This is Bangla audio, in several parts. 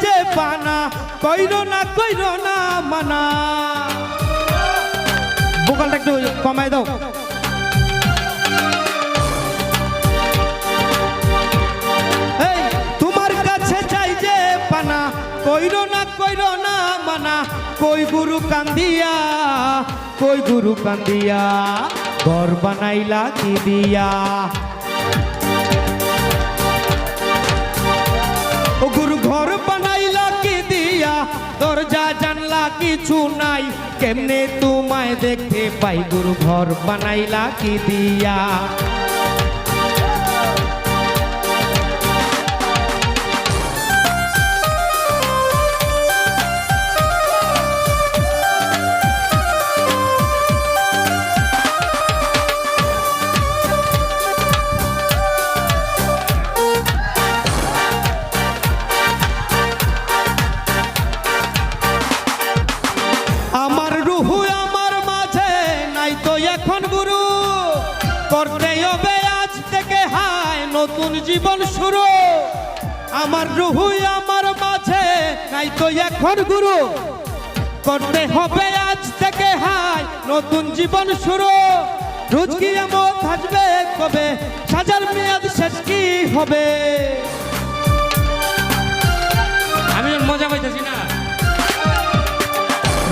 যে পানা কইরো না মানা। ভোকালটা একটু কমাই দাও। এই তোমার কাছে চাই যে পানা কইরো না মানা। কই গুরু কান্দিয়া ঘর বানাইলা কি দিয়া। ও গুরু ঘর বানাইলা কি দিয়া, দরজা জানলা কিছু নাই, কেমনে তোমায় দেখতে পাই গুরু ঘর বানাইলা কি দিয়া। এখন গুরু করতে হবে আজ থেকে হায় নতুন জীবন শুরু। আমার রুহু আমার মাঝে নাই তো এখন গুরু, করতে হবে আজ থেকে হায় নতুন জীবন শুরু। রোজ কিয়ামত আসবে কবে, সাজার মেয়াদ শেষ কি হবে। আমি মজা পাইতেছি না।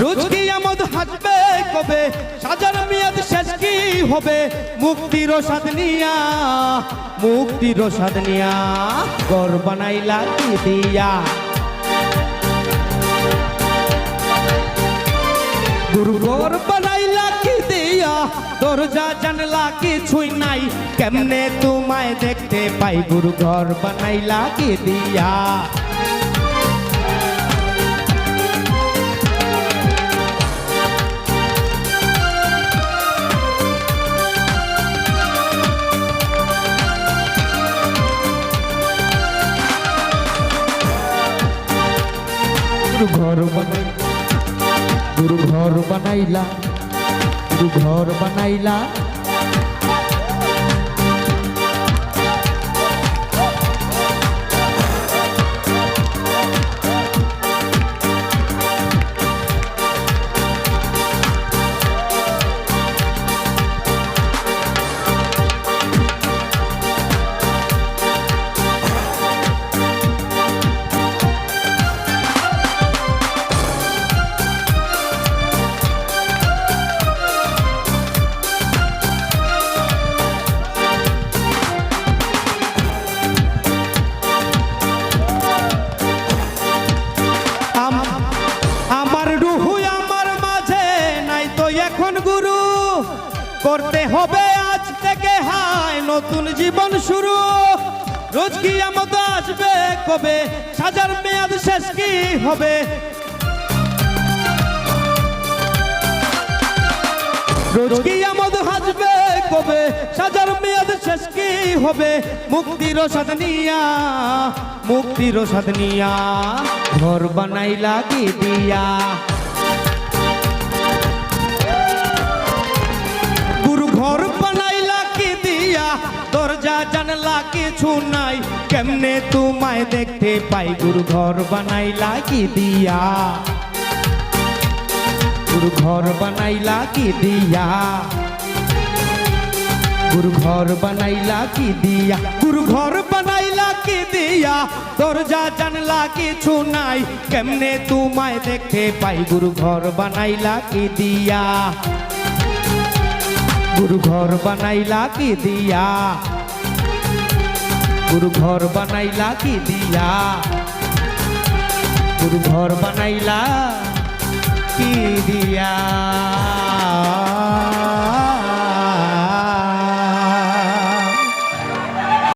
রোজ কিয়ামত আসবে কবে, সাজার মেয়াদ শেষ কি হবে। মুক্তির সাধ নিয়া ঘর বানাইলা কি দিয়া। গুরু ঘর বানাইলা কি দিয়া, দরজা জানলা কিছুই নাই, কেমনে তোমায় দেখতে পাই গুরু ঘর বানাইলা কি দিয়া। গুরু ঘর বানাইলা। করতে হবে আজ থেকে হায় নতুন জীবন শুরু। রোজ কিয়ামত আসবে কবে, সাজার মেয়াদ শেষ কি হবে। রোজ কিয়ামত আসবে কবে, সাজার মেয়াদ শেষ কি হবে। মুক্তির সাধ নিয়া ঘর বানাইলা কি দিয়া। ঘর বানাইলা কি দিয়া, দরজা জানলা কিছু নাই, কেমনে তোমায় দেখতে পাই গুরু ঘর বানাইলা কি দিয়া। গুরু ঘর বানাইলা কি দিয়া, গুরু ঘর বানাইলা কি দিয়া। গুরু ঘর বানাইলা কি দিয়া, দরজা জানলা কিছু নাই, কেমনে তোমায় দেখতে পাই গুরু ঘর বানাইলা কি দিয়া। গুরু ঘর বানাইলা কি দিয়া, গুরু ঘর বানাইলা কি দিয়া। গুরু ঘর বানাইলা কি দিয়া।